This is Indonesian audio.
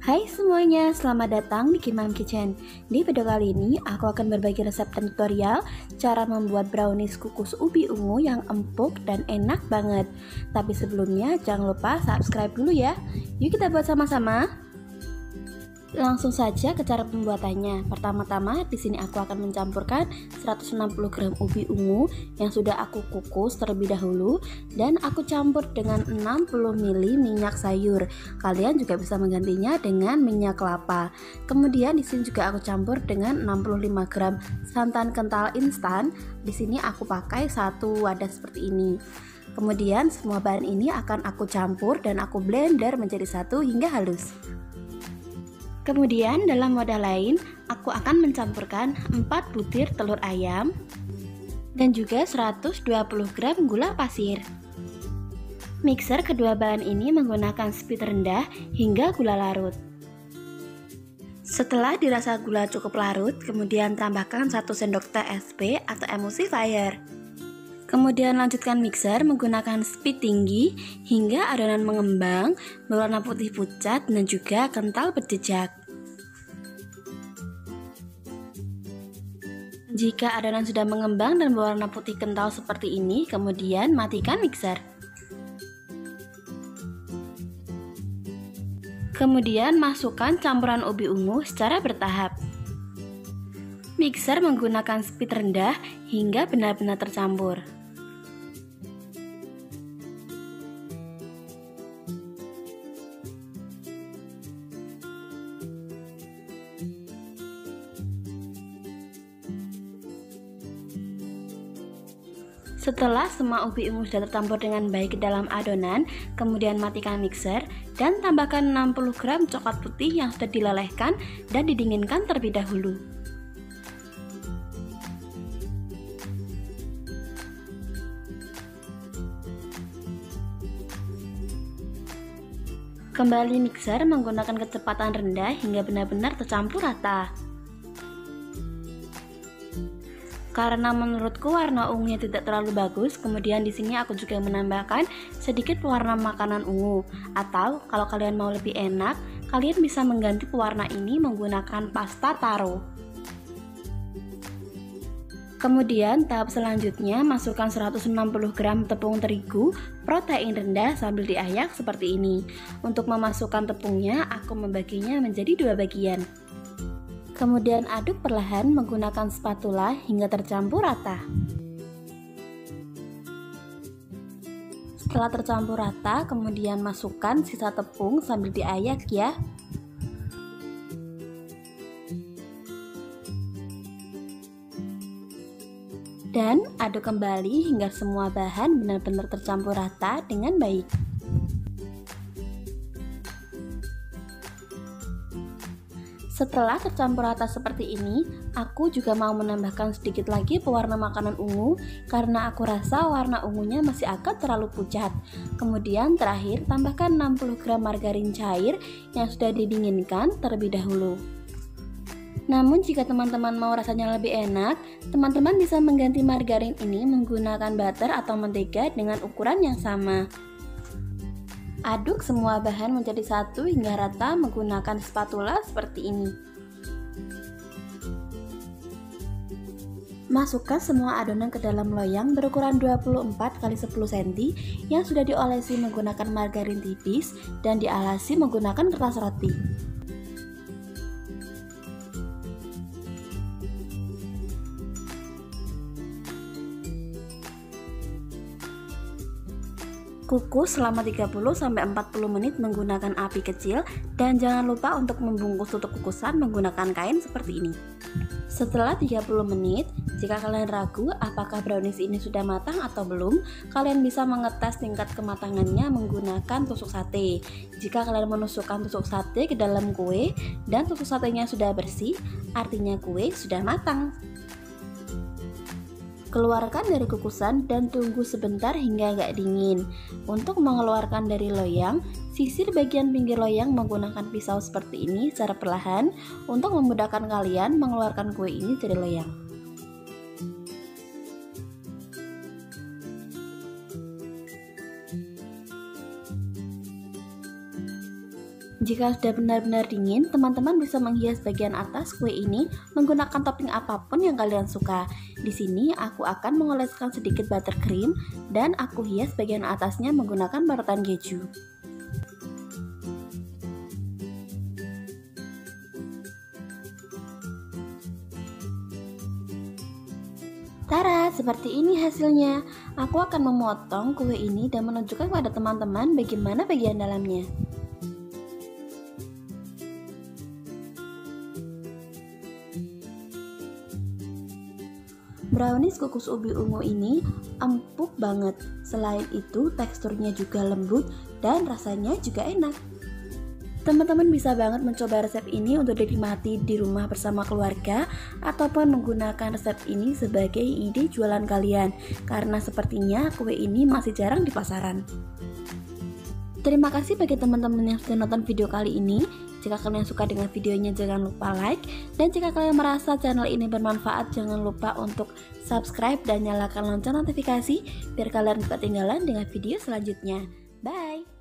Hai semuanya, selamat datang di Kimam Kitchen. Di video kali ini, aku akan berbagi resep dan tutorial cara membuat brownies kukus ubi ungu yang empuk dan enak banget. Tapi sebelumnya, jangan lupa subscribe dulu ya. Yuk kita buat sama-sama. Langsung saja ke cara pembuatannya. Pertama-tama di sini aku akan mencampurkan 160 gram ubi ungu yang sudah aku kukus terlebih dahulu dan aku campur dengan 60 ml minyak sayur. Kalian juga bisa menggantinya dengan minyak kelapa. Kemudian di sini juga aku campur dengan 65 gram santan kental instan. Di sini aku pakai satu wadah seperti ini. Kemudian semua bahan ini akan aku campur dan aku blender menjadi satu hingga halus. Kemudian dalam wadah lain, aku akan mencampurkan 4 butir telur ayam dan juga 120 gram gula pasir. Mixer kedua bahan ini menggunakan speed rendah hingga gula larut. Setelah dirasa gula cukup larut, kemudian tambahkan 1 sendok teh SP atau emulsifier. Kemudian lanjutkan mixer menggunakan speed tinggi hingga adonan mengembang, berwarna putih pucat dan juga kental berjejak. Jika adonan sudah mengembang dan berwarna putih kental seperti ini, kemudian matikan mixer. Kemudian masukkan campuran ubi ungu secara bertahap. Mixer menggunakan speed rendah hingga benar-benar tercampur. Setelah semua ubi ungu sudah tercampur dengan baik ke dalam adonan, kemudian matikan mixer dan tambahkan 60 gram coklat putih yang sudah dilelehkan dan didinginkan terlebih dahulu. Kembali mixer menggunakan kecepatan rendah hingga benar-benar tercampur rata. Karena menurutku warna ungunya tidak terlalu bagus, kemudian di sini aku juga menambahkan sedikit pewarna makanan ungu. Atau kalau kalian mau lebih enak, kalian bisa mengganti pewarna ini menggunakan pasta taro. Kemudian tahap selanjutnya masukkan 160 gram tepung terigu protein rendah sambil diayak seperti ini. Untuk memasukkan tepungnya, aku membaginya menjadi 2 bagian. Kemudian aduk perlahan menggunakan spatula hingga tercampur rata. Setelah tercampur rata, kemudian masukkan sisa tepung sambil diayak ya. Dan aduk kembali hingga semua bahan benar-benar tercampur rata dengan baik. Setelah tercampur rata seperti ini, aku juga mau menambahkan sedikit lagi pewarna makanan ungu karena aku rasa warna ungunya masih agak terlalu pucat. Kemudian terakhir tambahkan 60 gram margarin cair yang sudah didinginkan terlebih dahulu. Namun jika teman-teman mau rasanya lebih enak, teman-teman bisa mengganti margarin ini menggunakan butter atau mentega dengan ukuran yang sama. Aduk semua bahan menjadi satu hingga rata menggunakan spatula seperti ini. Masukkan semua adonan ke dalam loyang berukuran 24 x 10 cm yang sudah diolesi menggunakan margarin tipis dan dialasi menggunakan kertas roti. Kukus selama 30-40 menit menggunakan api kecil dan jangan lupa untuk membungkus tutup kukusan menggunakan kain seperti ini. Setelah 30 menit, jika kalian ragu apakah brownies ini sudah matang atau belum, kalian bisa mengetes tingkat kematangannya menggunakan tusuk sate. Jika kalian menusukkan tusuk sate ke dalam kue dan tusuk satenya sudah bersih, artinya kue sudah matang. Keluarkan dari kukusan dan tunggu sebentar hingga agak dingin. Untuk mengeluarkan dari loyang, sisir bagian pinggir loyang menggunakan pisau seperti ini secara perlahan untuk memudahkan kalian mengeluarkan kue ini dari loyang. Jika sudah benar-benar dingin, teman-teman bisa menghias bagian atas kue ini menggunakan topping apapun yang kalian suka. Di sini aku akan mengoleskan sedikit buttercream dan aku hias bagian atasnya menggunakan parutan keju. Tara, seperti ini hasilnya. Aku akan memotong kue ini dan menunjukkan kepada teman-teman bagaimana bagian dalamnya. Brownies kukus ubi ungu ini empuk banget. Selain itu, teksturnya juga lembut dan rasanya juga enak. Teman-teman bisa banget mencoba resep ini untuk dinikmati di rumah bersama keluarga ataupun menggunakan resep ini sebagai ide jualan kalian, karena sepertinya kue ini masih jarang di pasaran. Terima kasih bagi teman-teman yang sudah nonton video kali ini. Jika kalian suka dengan videonya jangan lupa like, dan jika kalian merasa channel ini bermanfaat jangan lupa untuk subscribe dan nyalakan lonceng notifikasi biar kalian gak ketinggalan dengan video selanjutnya. Bye!